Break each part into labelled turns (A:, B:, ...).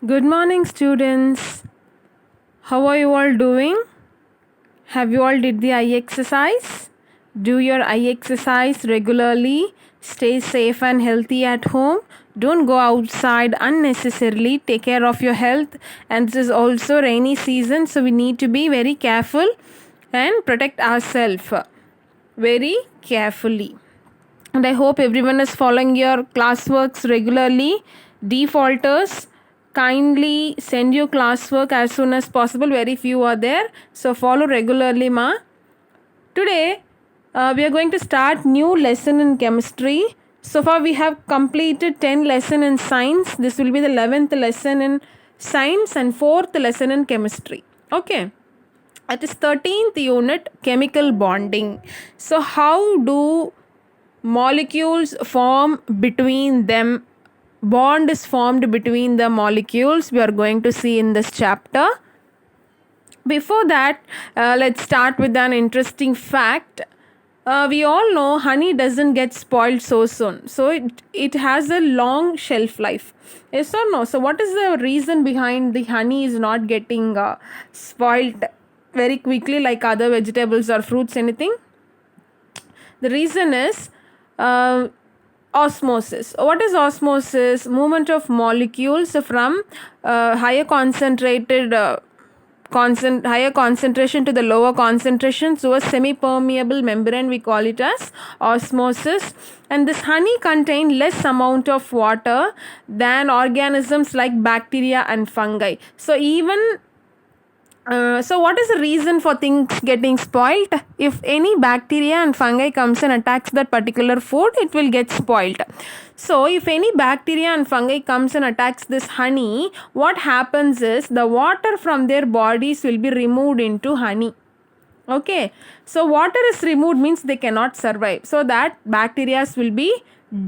A: Good morning, students. How are you all doing? Have you all did the eye exercise? Do your eye exercise regularly. Stay safe and healthy at home. Don't go outside unnecessarily. Take care of your health. And this is also rainy season, so we need to be very careful and protect ourselves very carefully. And I hope everyone is following your classworks regularly. Defaulters, kindly send your classwork as soon as possible. Very few are there, so follow regularly, ma. Today we are going to start new lesson in chemistry. So far we have completed 10 lesson in science. This will be the 11th lesson in science and 4th lesson in chemistry. Okay, it is 13th unit, chemical bonding. So how do molecules form between them? Bond is formed between the molecules. We are going to see in this chapter. Before that, let's start with an interesting fact. We all know honey doesn't get spoiled so soon. So it has a long shelf life. Yes or no? So what is the reason behind the honey is not getting spoiled very quickly like other vegetables or fruits, anything? The reason is osmosis. What is osmosis? Movement of molecules from higher concentration to the lower concentration, so a semi-permeable membrane, we call it as osmosis. And this honey contain less amount of water than organisms like bacteria and fungi. So even so what is the reason for things getting spoiled? If any bacteria and fungi comes and attacks that particular food, it will get spoiled. So if any bacteria and fungi comes and attacks this honey, what happens is the water from their bodies will be removed into honey. Okay, so water is removed means they cannot survive, so that bacteria will be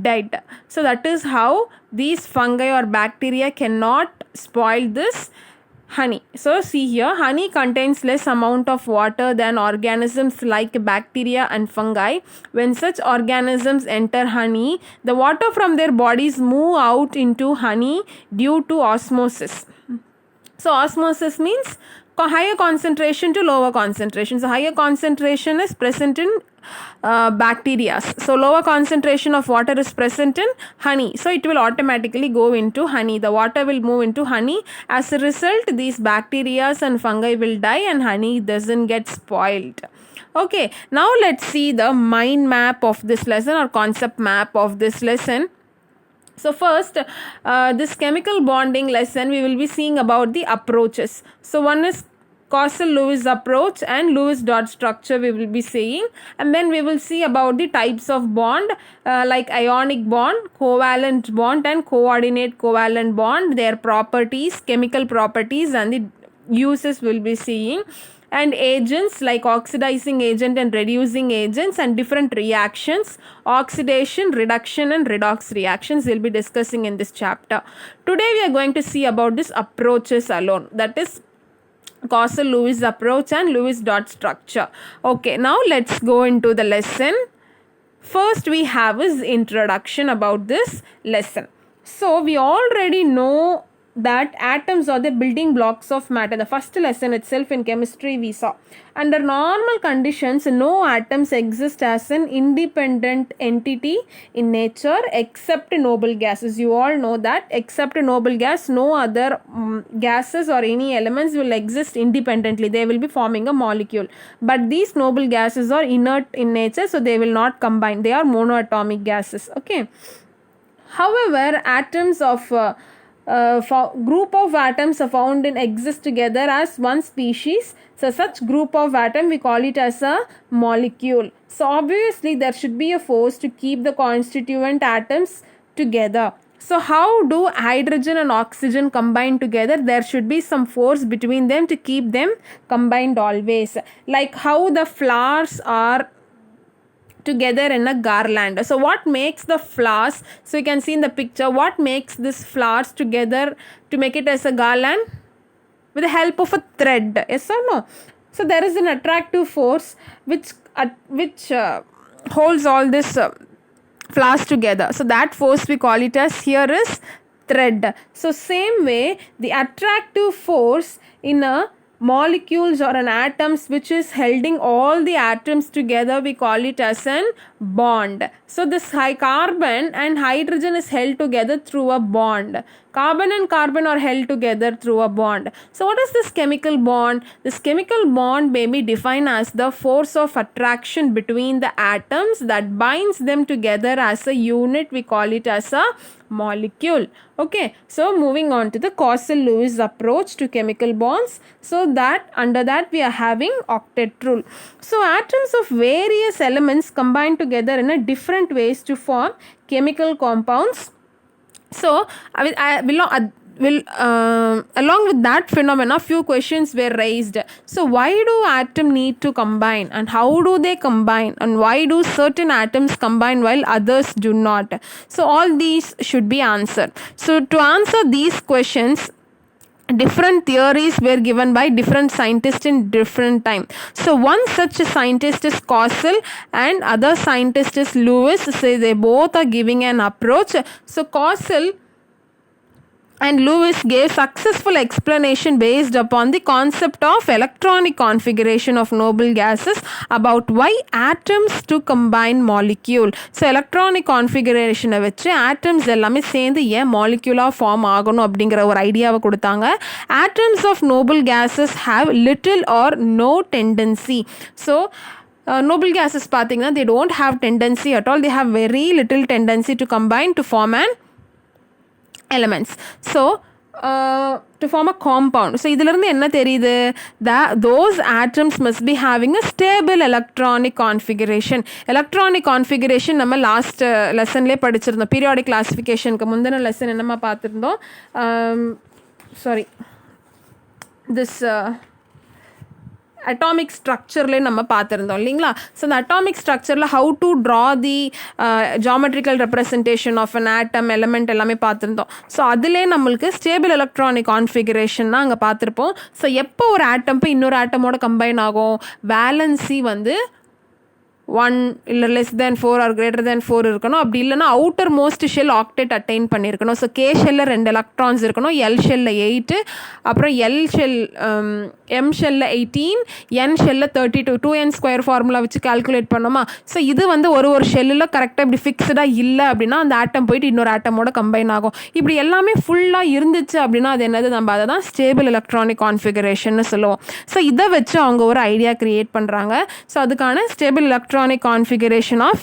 A: dead. So that is how these fungi or bacteria cannot spoil this honey. So see here, honey contains less amount of water than organisms like bacteria and fungi. When such organisms enter honey, the water from their bodies move out into honey due to osmosis. So osmosis means higher concentration to lower concentration. So higher concentration is present in bacteria. So lower concentration of water is present in honey. So it will automatically go into honey. The water will move into honey. As a result, these bacteria and fungi will die and honey doesn't get spoiled. Okay, now let's see the mind map of this lesson or concept map of this lesson. So first, this chemical bonding lesson, we will be seeing about the approaches. So one is Corsello-Lewis approach and Lewis dot structure we will be seeing, and then we will see about the types of bond like ionic bond, covalent bond and coordinate covalent bond, their properties, chemical properties and the uses we will be seeing, and agents like oxidizing agent and reducing agents and different reactions, oxidation, reduction and redox reactions we'll be discussing in this chapter. Today we are going to see about this approaches alone, that is Corsello-Lewis approach and Lewis dot structure. Okay, now let's go into the lesson. First we have is introduction about this lesson. So we already know that atoms are the building blocks of matter. The first lesson itself in chemistry we saw. Under normal conditions, no atoms exist as an independent entity in nature except noble gases. You all know that except noble gas, no other gases or any elements will exist independently. They will be forming a molecule. But these noble gases are inert in nature, so they will not combine. They are monoatomic gases. Okay. However, atoms of group of atoms are found in exist together as one species. So such group of atom we call it as a molecule. So obviously there should be a force to keep the constituent atoms together. So how do hydrogen and oxygen combine together? There should be some force between them to keep them combined always. Like how the flowers are together in a garland. So what makes the flowers, so you can see in the picture, what makes this flowers together to make it as a garland? With the help of a thread, yes or no? So there is an attractive force which holds all this flowers together. So that force we call it as, here is thread. So same way, the attractive force in a molecules or an atoms which is holding all the atoms together, we call it as an bond. So this carbon and hydrogen is held together through a bond. Carbon and carbon are held together through a bond. So what is this chemical bond? This chemical bond may be defined as the force of attraction between the atoms that binds them together as a unit. We call it as a molecule. Okay, so moving on to the Corselewis approach to chemical bonds. So that under that we are having octet rule. So atoms of various elements combine together in a different ways to form chemical compounds. So I will along with that phenomena, few questions were raised. So why do atoms need to combine, and how do they combine, and why do certain atoms combine while others do not? So all these should be answered. So to answer these questions, different theories were given by different scientists in different time. So one such scientist is Corsell and other scientist is Lewis. So they both are giving an approach. So Corsell and Lewis gave successful explanation based upon the concept of electronic configuration of noble gases about why atoms to combine molecule. So electronic configuration வச்சு atoms எல்லாமே சேர்ந்து ஏன் molecular form ஆகணும் அப்படிங்கிற ஒரு ஐடியாவை கொடுத்தாங்க. Atoms of noble gases have little or no tendency. So noble gases பார்த்தீங்கன்னா they don't have tendency at all. They have very little tendency to combine to form an elements. So to form a compound. So இதிலிருந்து என்ன தெரியுது? That those atoms must be having a stable electronic configuration. Electronic configuration நம்ம last லெசன்லேயே படிச்சிருந்தோம். Periodic கிளாசிஃபிகேஷனுக்கு முந்தின lesson என்னமா பார்த்துருந்தோம்? Sorry this atomic structure நம்ம பார்த்துருந்தோம் இல்லைங்களா? ஸோ அந்த atomic structureல how to draw the geometrical representation of an atom element எல்லாமே பார்த்துருந்தோம். ஸோ அதிலே நம்மளுக்கு ஸ்டேபிள் எலக்ட்ரானிக் கான்ஃபிகரேஷன்னா அங்கே பார்த்துருப்போம். ஸோ எப்போ ஒரு ஆட்டம் போய் இன்னொரு ஆட்டமோட கம்பைன் ஆகும்? வேலன்சி வந்து 1 இல்லை less than 4 or greater than 4 இருக்கணும். அப்படி இல்லைனா outer most shell octet attain பண்ணியிருக்கணும். ஸோ கே ஷெல்லில் 2 எலக்ட்ரான்ஸ் இருக்கணும், எல் ஷெல்லில் 8, அப்புறம் எல் ஷெல் எம் ஷெல்லில் 18, என் ஷெல்லில் 32. 2n ஸ்கொயர் ஃபார்முலா வச்சு கால்குலேட் பண்ணோமா? ஸோ இது வந்து ஒரு ஷெல்லில் கரெக்டாக இப்படி ஃபிக்ஸ்டாக இல்லை அப்படின்னா அந்த ஆட்டம் போயிட்டு இன்னொரு ஆட்டமோட கம்பைன் ஆகும். இப்படி எல்லாமே ஃபுல்லாக இருந்துச்சு அப்படின்னா அது என்னது? நம்ம அதை தான் ஸ்டேபிள் எலக்ட்ரானிக் கான்ஃபிகரேஷன்னு சொல்லுவோம். ஸோ இதை வச்சு அவங்க ஒரு ஐடியா கிரியேட் பண்ணுறாங்க. ஸோ அதுக்கான stable electronic configuration of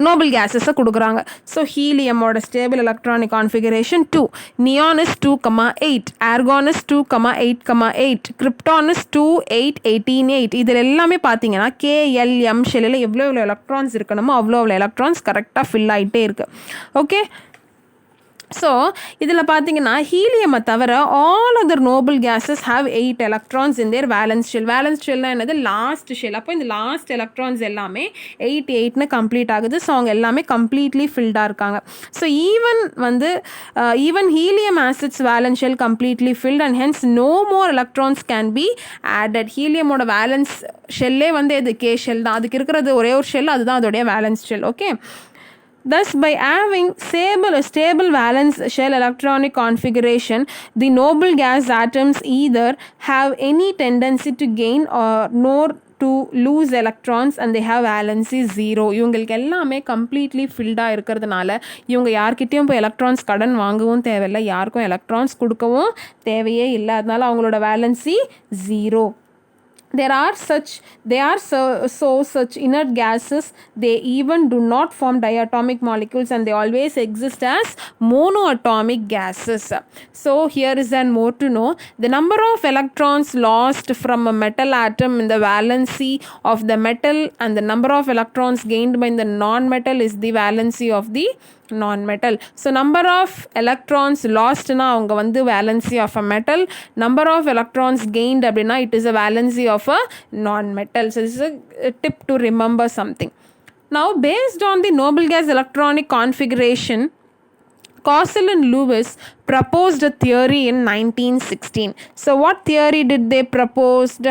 A: noble gases கொடுக்குறாங்க. ஸோ ஹீலியமோட stable electronic configuration 2, neon is 2,8, argon is 2,8,8, krypton is 2, 8, 18, 8. இதில் எல்லாமே பார்த்தீங்கன்னா கேஎல்எம் ஷெல்லில் எவ்வளோ எலக்ட்ரான்ஸ் இருக்கணுமோ அவ்வளோ எலக்ட்ரான்ஸ் கரெக்டாக ஃபில் ஆகிட்டே இருக்குது. ஓகே, ஸோ இதில் பார்த்தீங்கன்னா ஹீலியமை தவிர all other noble gases have 8 electrons in their valence shell. Valence ஷெல்னா என்னது? Last shell. அப்போ இந்த லாஸ்ட் எலக்ட்ரான்ஸ் எல்லாமே 8 கம்ப்ளீட் ஆகுது. ஸோ அவங்க எல்லாமே கம்ப்ளீட்லி ஃபில்டாக இருக்காங்க. So even helium has its valence shell completely filled and hence no more electrons can be added. ஹீலியமோட வேலன்ஸ் ஷெல்லே வந்து இது கே ஷெல் தான். அதுக்கு இருக்கிறது ஒரே ஒரு ஷெல், அதுதான் அதோடைய valence shell. Okay, thus by having stable valence shell electronic configuration, the noble gas atoms either have any tendency to gain or nor to lose electrons and they have valency 0. இவங்களுக்கு எல்லாமே completely ஃபில்டாக இருக்கிறதுனால இவங்க யார்கிட்டையும் போய் electrons கடன் வாங்கவும் தேவையில்லை, யாருக்கும் எலக்ட்ரான்ஸ் கொடுக்கவும் தேவையே இல்லை. அதனால அவங்களோட valency 0. They are such inert gases, they even do not form diatomic molecules and they always exist as monoatomic gases. So here is an more to know. The number of electrons lost from a metal atom in the valency of the metal and the number of electrons gained by the non-metal is the valency of the non-metal. So number of electrons lost na avanga vandu valency of a metal, number of electrons gained அப்படினா it is a valency of a non-metal. So this is a tip to remember something. Now based on the noble gas electronic configuration, Corsell and Lewis proposed a theory in 1916. So what theory did they proposed?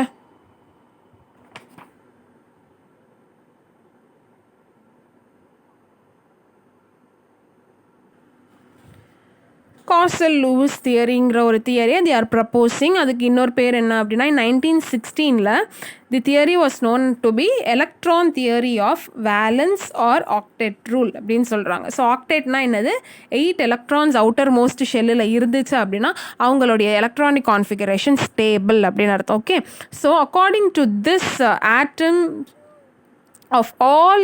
A: Coastal-Lewis தியரிங்கிற ஒரு தியரியை they are proposing. அதுக்கு இன்னொரு பேர் என்ன அப்படின்னா 1916ல் the theory was known to be electron theory of valence or octet rule அப்படின்னு சொல்கிறாங்க. So ஆக்டேட்னா என்னது, 8 எலக்ட்ரான்ஸ் அவுட்டர் மோஸ்ட் ஷெல்லில் இருந்துச்சு அப்படின்னா அவங்களுடைய எலக்ட்ரானிக் கான்ஃபிகரேஷன் ஸ்டேபிள் அப்படின்னு அர்த்தம். Okay, so according to this atom of all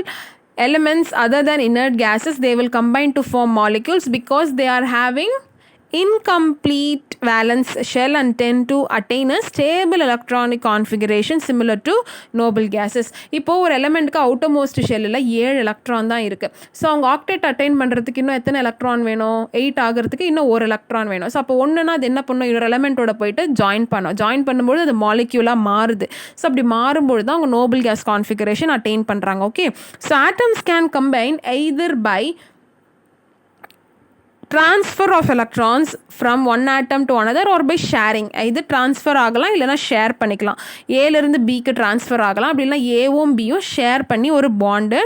A: elements other than inert gases, they will combine to form molecules because they are having incomplete valence shell and tend to attain a stable electronic configuration similar to noble gases. இப்போ ஒரு எலிமெண்ட்டுக்கு outermost ஷெல்லில் 7 electron தான் இருக்குது. So அவங்க octet attain பண்ணுறதுக்கு இன்னும் எத்தனை electron வேணும், 8 ஆகிறதுக்கு இன்னும் ஒரு எலக்ட்ரான் வேணும். ஸோ அப்போ ஒன்றுனா அது என்ன பண்ணும், இன்னொரு எலிமெண்ட்டோட போயிட்டு ஜாயின் பண்ணும்போது அது மாலிக்யூலாக மாறுது. ஸோ அப்படி மாறும்போது தான் அவங்க நோபல் கேஸ் கான்ஃபிகரேஷன் அட்டைன் பண்ணுறாங்க. Okay, so atoms can combine either by transfer of electrons from one atom to another or by sharing. இது transfer ஆகலாம் இல்லைனா ஷேர் பண்ணிக்கலாம். ஏலேருந்து பிக்கு ட்ரான்ஸ்ஃபர் ஆகலாம், அப்படி இல்லைனா ஏவும் பியும் ஷேர் பண்ணி ஒரு பாண்டு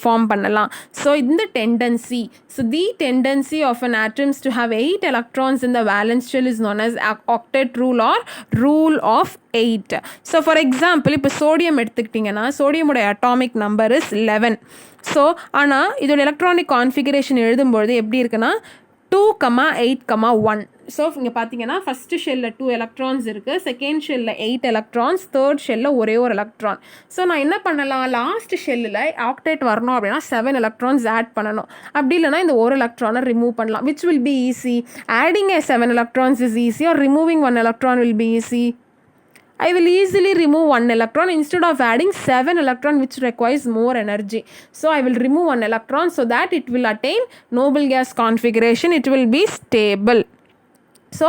A: ஃபார்ம் பண்ணலாம். ஸோ இந்த tendency, so the tendency of an atoms to have 8 electrons in the valence shell is known as octet rule or rule of 8. So for example இப்போ சோடியம் எடுத்துக்கிட்டிங்கன்னா சோடியமுடைய அட்டாமிக் நம்பர் இஸ் 11. ஸோ ஆனால் இதோட electronic configuration எழுதும்பொழுது எப்படி இருக்குன்னா 2,8,1. So இங்கே பார்த்தீங்கன்னா first ஷெல்லில் 2 electrons இருக்குது, second ஷெல்லில் 8 electrons, third ஷெல்லில் ஒரே ஒரு எலக்ட்ரான். ஸோ நான் என்ன பண்ணலாம், லாஸ்ட் ஷெல்லில் ஆக்டேட் வரணும் அப்படின்னா 7 எலக்ட்ரான்ஸ் ஆட் பண்ணணும். அப்படி இல்லைனா இந்த ஒரு எலக்ட்ரானை ரிமூவ் பண்ணலாம். Which will be easy, adding a 7 electrons is easy or removing 1 electron will be easy? I will easily remove 1 electron instead of adding 7 electron which requires more energy. So I will remove 1 electron so that it will attain noble gas configuration. It will be stable. So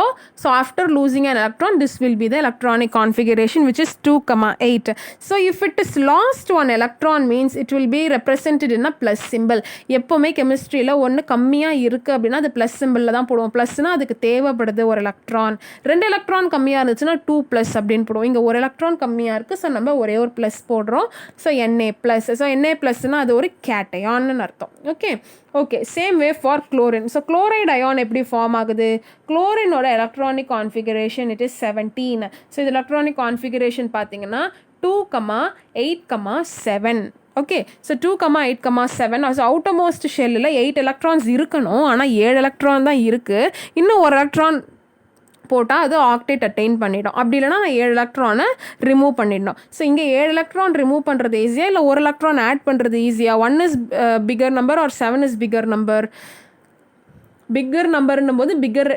A: after losing an electron, this will be the electronic configuration which is 2,8. So if it is lost 1 electron means it will be represented in a plus symbol. எப்போவுமே கெமிஸ்ட்ரியில் ஒன்று கம்மியாக இருக்குது அப்படின்னா அது plus சிம்பிளில் தான் போடுவோம். ப்ளஸ்னால் அதுக்கு தேவைப்படுது ஒரு எலக்ட்ரான். 2 எலக்ட்ரான் கம்மியாக இருந்துச்சுன்னா 2 ப்ளஸ் அப்படின்னு போடுவோம். இங்கே ஒரு எலக்ட்ரான் கம்மியாக இருக்குது, ஸோ நம்ம ஒரே ஒரு ப்ளஸ் போடுறோம். So Na plus. So Na ப்ளஸ்னால் அது ஒரு கேட்டையான்னு அர்த்தம். Okay, same way for chlorine. So chloride ion எப்படி ஃபார்ம் ஆகுது, குளோரினோட electronic configuration it is 17. So இது எலக்ட்ரானிக் கான்ஃபிகரேஷன் பார்த்தீங்கன்னா 2,8,7. Okay, so 2,8,7. ஸோ அவுட்டர்மோஸ்ட் ஷெல்லில் 8 எலக்ட்ரான்ஸ் இருக்கணும், ஆனால் 7 எலக்ட்ரான் தான் இருக்குது. இன்னும் ஒரு எலக்ட்ரான் போட்டால் அது ஆக்டேட் அட்டைன் பண்ணிடும். அப்படி இல்லைனா நான் 7 எலக்ட்ரானை ரிமூவ் பண்ணிடணும். ஸோ இங்கே 7 எலக்ட்ரான் ரிமூவ் பண்ணுறது ஈஸியாக இல்லை ஒரு எலக்ட்ரான் ஆட் பண்ணுறது ஈஸியாக? 1 is bigger number or 7 is bigger number? Bigger நம்பர்னும் போது பிக்கர்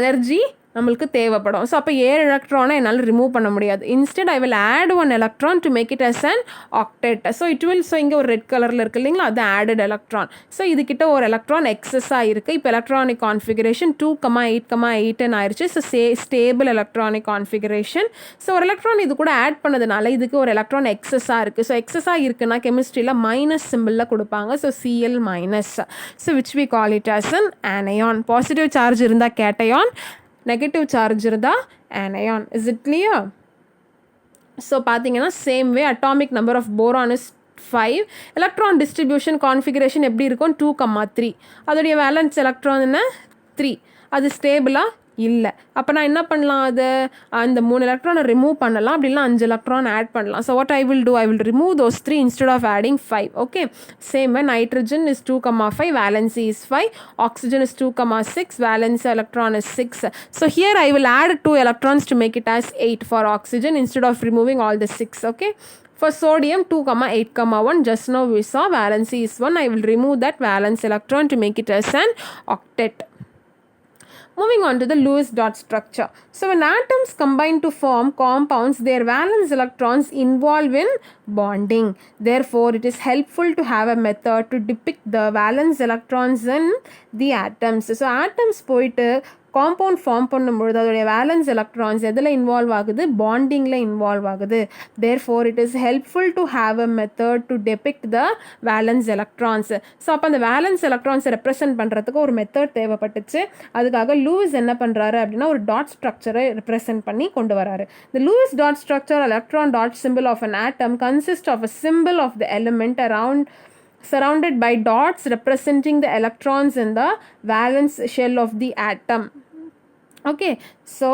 A: எனர்ஜி நம்மளுக்கு தேவைப்படும். ஸோ அப்போ 7 எலக்ட்ரானை என்னால் ரிமூவ் பண்ண முடியாது. Instead I will add 1 electron to make it as an octet. So it will, so இங்கே ஒரு ரெட் கலரில் இருக்குது இல்லைங்களா, அது ஆடட் எலக்ட்ரான். ஸோ இதுக்கிட்ட ஒரு எலக்ட்ரான் எக்ஸஸாக இருக்குது. இப்போ எலக்ட்ரானிக் கான்ஃபிகரேஷன் 2,8,8 ஆயிடுச்சு. So stable electronic configuration. So ஒரு எலக்ட்ரான் இது கூட ஆட் பண்ணதுனால இதுக்கு ஒரு எலக்ட்ரான் எக்ஸஸாக இருக்குது. ஸோ எக்ஸஸாக இருக்குன்னா கெமிஸ்ட்ரியில் மைனஸ் சிம்பிளில் கொடுப்பாங்க. So Cl minus. So which we call it as an anion. Positive charge இருந்தால் கேட்டயான், நெகட்டிவ் சார்ஜ் இருந்தால் anion. Is it clear? So பார்த்தீங்கன்னா same way atomic number of boron is 5. Electron distribution configuration எப்படி இருக்கும், 2,3. அதோடைய valence electron என்ன, 3. அது ஸ்டேபிளாக இல்லை. அப்போ நான் என்ன பண்ணலாம், அது அந்த 3 எலக்ட்ரானை ரிமூவ் பண்ணலாம், அப்படி இல்லை 5 எலக்ட்ரான் ஆட் பண்ணலாம். So what I will do, I will remove those 3 instead of adding 5. Okay, same way nitrogen is 2,5, valency is 5. Oxygen is 2,6, valence electron is 6. So here I will add 2 electrons to make it as 8 for oxygen instead of removing all the 6. Okay. For sodium 2,8,1, just now we saw valency is 1. I will remove that valence electron to make it as an octet. Moving on to the Lewis dot structure. So when atoms combine to form compounds, their valence electrons involve in bonding. Therefore, it is helpful to have a method to depict the valence electrons in the atoms. So atoms போயிட்டு compound form பண்ணும்பொழுது அதோடைய valence electrons எதில் involve ஆகுது, பாண்டிங்கில் involve ஆகுது. Therefore it is helpful to have a method to depict the valence electrons. So அப்போ அந்த valence எலக்ட்ரான்ஸை represent பண்ணுறதுக்கு ஒரு மெத்தட் தேவைப்பட்டுச்சு. அதுக்காக லூயிஸ் என்ன பண்ணுறாரு அப்படின்னா ஒரு டாட் ஸ்ட்ரக்சரை ரெப்ரசென்ட் பண்ணி கொண்டு வராரு. The Lewis dot structure, electron dot symbol of an atom, consists of a symbol of the element around surrounded by dots representing the electrons in the valence shell of the atom. Okay, so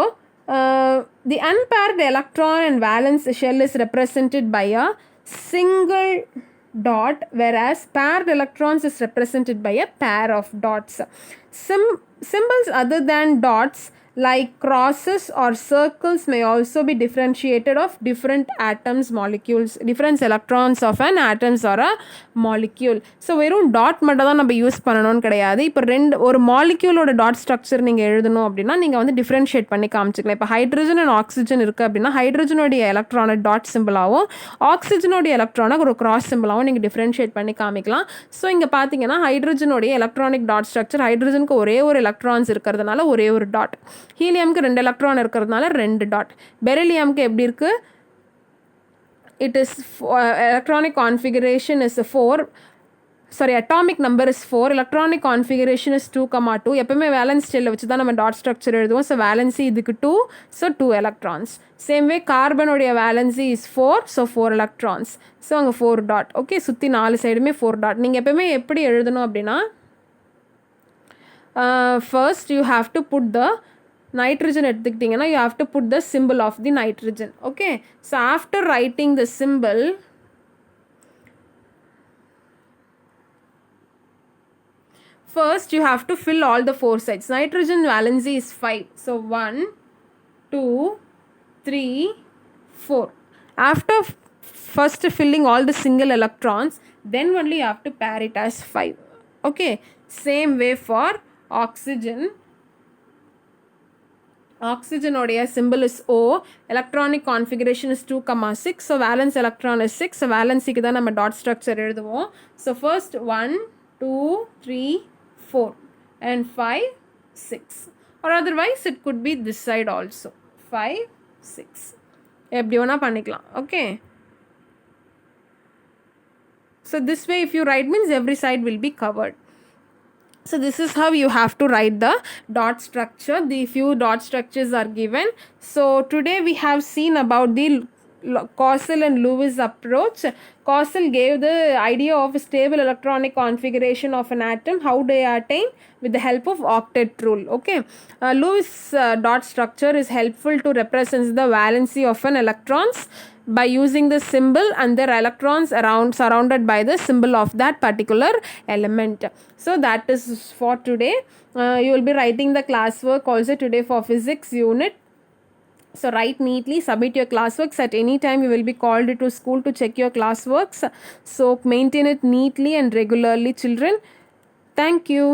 A: the unpaired electron and valence shell is represented by a single dot, whereas paired electrons is represented by a pair of dots. Symbols other than dots like crosses or circles may also be differentiated of different atoms, molecules, different electrons of an atoms or a molecule. So வெறும் dot மட்டும் தான் நம்ம use பண்ணணும்னு கிடையாது. இப்போ ஒரு மாலிக்யூலோட dot structure நீங்கள் எழுதணும் அப்படின்னா நீங்கள் வந்து டிஃப்ரென்ஷியேட் பண்ணி காமிச்சிக்கலாம். இப்போ ஹைட்ரஜன் அண்ட் ஆக்சிஜன் இருக்குது அப்படின்னா ஹைட்ரஜனோடைய எலக்ட்ரானை டாட் சிம்பிளாகவும் ஆக்சிஜனோடைய எலக்ட்ரானை ஒரு கிராஸ் சிம்பிளாகவும் நீங்கள் டிஃப்ரென்ஷியேட் பண்ணி காமிக்கலாம். ஸோ இங்கே பார்த்தீங்கன்னா ஹைட்ரஜனோடைய எலக்ட்ரானிக் டாட் ஸ்ட்ரக்சர், ஹைட்ரஜனுக்கு ஒரே ஒரு எலக்ட்ரான்ஸ் இருக்கிறதுனால ஒரே ஒரு டாட், ஹீலியம்க்கு 2 எலக்ட்ரான் இருக்கிறதுனால 2 டாட், பெரிலியம்க்கு எப்படி இருக்குது, it is electronic configuration is 4, sorry atomic number is 4, electronic configuration is 2,2. எப்பவுமே வேலன்ஸ் ஸ்டெல்ல வச்சு தான் நம்ம டாட் ஸ்ட்ரக்சர் எழுதுவோம். ஸோ வேலன்சி இதுக்கு 2, ஸோ 2 எலக்ட்ரான்ஸ். சேம் வே கார்பனுடைய valency is 4, so 4 electrons. So அங்கே 4 டாட். ஓகே, சுற்றி 4 சைடுமே 4 டாட். நீங்கள் எப்பவுமே எப்படி எழுதணும் அப்படின்னா first you have to put the nitrogen எடுத்துக்கிட்டிங்கன்னா you have to put the symbol of the nitrogen. Okay, so after writing the symbol, first you have to fill all the 4 sides. Nitrogen valency is 5, so 1 2 3 4. After first filling all the single electrons, then only you have to pair it as 5. Okay, same way for oxygen. Oxygen odia symbol is O, electronic configuration is 2,6, so valence electron is 6, so valency ku da nama dot structure எழுதுவோம். So first 1 2 3 4 and 5 6, or otherwise it could be this side also 5 6, எப்படி வேணா பண்ணிக்கலாம். Okay, so this way if you write means every side will be covered. So this is how you have to write the dot structure. The few dot structures are given. So today we have seen about the Cossel and Lewis approach. Cossel gave the idea of a stable electronic configuration of an atom, how they are attained with the help of octet rule. Okay, Lewis dot structure is helpful to represent the valency of an electrons by using the symbol and their electrons surrounded by the symbol of that particular element. So that is for today. You will be writing the classwork also today for physics unit. So write neatly, submit your classworks. At any time you will be called to school to check your classworks. So maintain it neatly and regularly, children. Thank you.